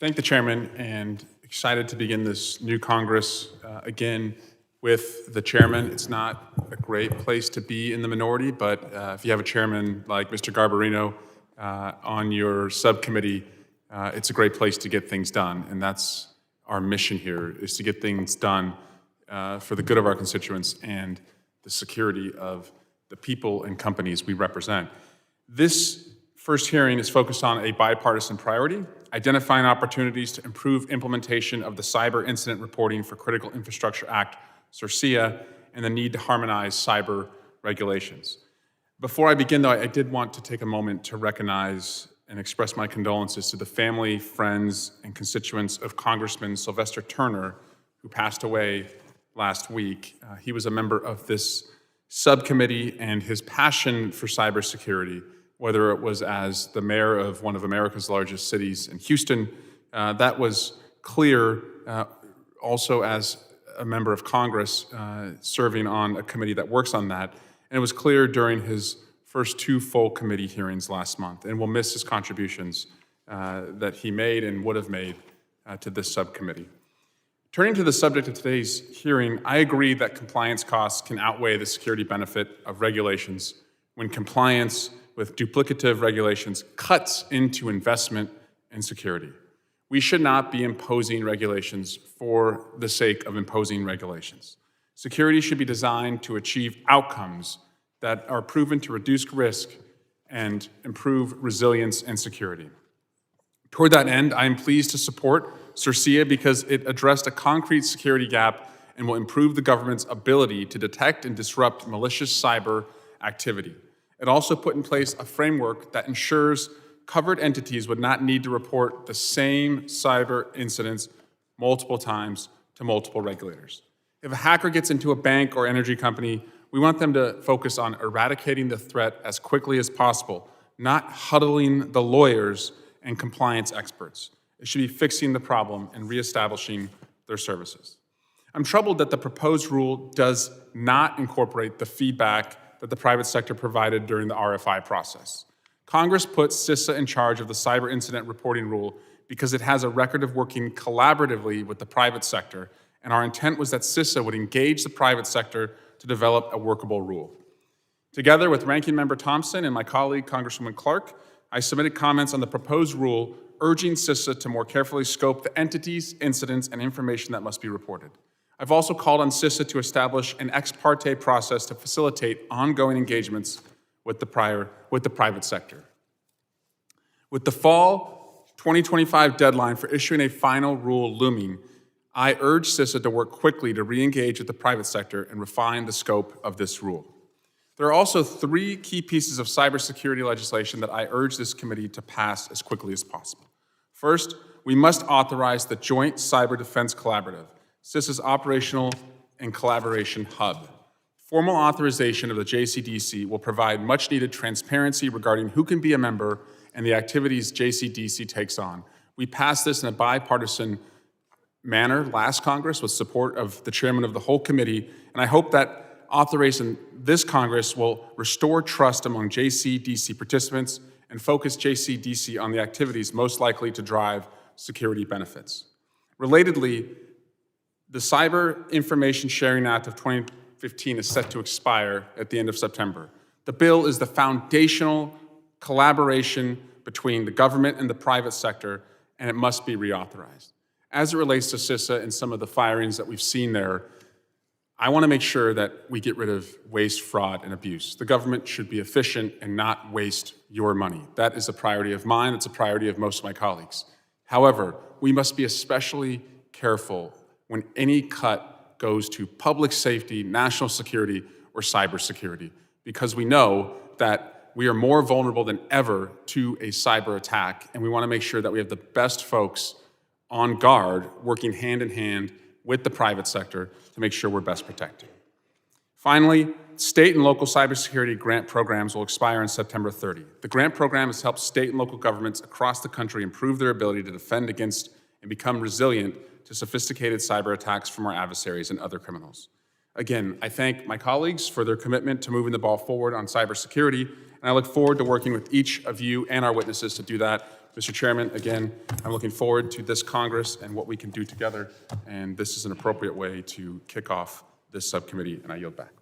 Thank the chairman, and excited to begin this new Congress again with the chairman. It's not a great place to be in the minority, but if you have a chairman like Mr. Garbarino on your subcommittee, it's a great place to get things done, and that's our mission here, is to get things done for the good of our constituents and the security of the people and companies we represent. This first hearing is focused on a bipartisan priority, identifying opportunities to improve implementation of the Cyber Incident Reporting for Critical Infrastructure Act, CIRCIA, and the need to harmonize cyber regulations. Before I begin, though, I did want to take a moment to recognize and express my condolences to the family, friends, and constituents of Congressman Sylvester Turner, who passed away last week. He was a member of this subcommittee, and his passion for cybersecurity, whether it was as the mayor of one of America's largest cities in Houston, that was clear also as a member of Congress serving on a committee that works on that. And it was clear during his first two full committee hearings last month, and we'll miss his contributions that he made and would have made to this subcommittee. Turning to the subject of today's hearing, I agree that compliance costs can outweigh the security benefit of regulations when compliance with duplicative regulations cuts into investment and security. We should not be imposing regulations for the sake of imposing regulations. Security should be designed to achieve outcomes that are proven to reduce risk and improve resilience and security. Toward that end, I am pleased to support CIRCIA because it addressed a concrete security gap and will improve the government's ability to detect and disrupt malicious cyber activity. It also put in place a framework that ensures covered entities would not need to report the same cyber incidents multiple times to multiple regulators. If a hacker gets into a bank or energy company, we want them to focus on eradicating the threat as quickly as possible, not huddling the lawyers and compliance experts. It should be fixing the problem and reestablishing their services. I'm troubled that the proposed rule does not incorporate the feedback that the private sector provided during the RFI process. Congress put CISA in charge of the Cyber Incident Reporting Rule because it has a record of working collaboratively with the private sector, and our intent was that CISA would engage the private sector to develop a workable rule. Together with Ranking Member Thompson and my colleague, Congresswoman Clark, I submitted comments on the proposed rule urging CISA to more carefully scope the entities, incidents, and information that must be reported. I've also called on CISA to establish an ex parte process to facilitate ongoing engagements with the private sector. With the fall 2025 deadline for issuing a final rule looming, I urge CISA to work quickly to re-engage with the private sector and refine the scope of this rule. There are also three key pieces of cybersecurity legislation that I urge this committee to pass as quickly as possible. First, we must authorize the Joint Cyber Defense Collaborative, CISA's operational and collaboration hub. Formal authorization of the JCDC will provide much-needed transparency regarding who can be a member and the activities JCDC takes on. We passed this in a bipartisan manner last Congress with support of the chairman of the whole committee, and I hope that authorization this Congress will restore trust among JCDC participants and focus JCDC on the activities most likely to drive security benefits. Relatedly, the Cyber Information Sharing Act of 2015 is set to expire at the end of September. The bill is the foundational collaboration between the government and the private sector, and it must be reauthorized. As it relates to CISA and some of the firings that we've seen there, I want to make sure that we get rid of waste, fraud, and abuse. The government should be efficient and not waste your money. That is a priority of mine. It's a priority of most of my colleagues. However, we must be especially careful when any cut goes to public safety, national security, or cybersecurity, because we know that we are more vulnerable than ever to a cyber attack, and we want to make sure that we have the best folks on guard working hand in hand with the private sector to make sure we're best protected. Finally, state and local cybersecurity grant programs will expire on September 30. The grant program has helped state and local governments across the country improve their ability to defend against and become resilient to sophisticated cyber attacks from our adversaries and other criminals. Again, I thank my colleagues for their commitment to moving the ball forward on cybersecurity, and I look forward to working with each of you and our witnesses to do that. Mr. Chairman, again, I'm looking forward to this Congress and what we can do together, and this is an appropriate way to kick off this subcommittee, and I yield back.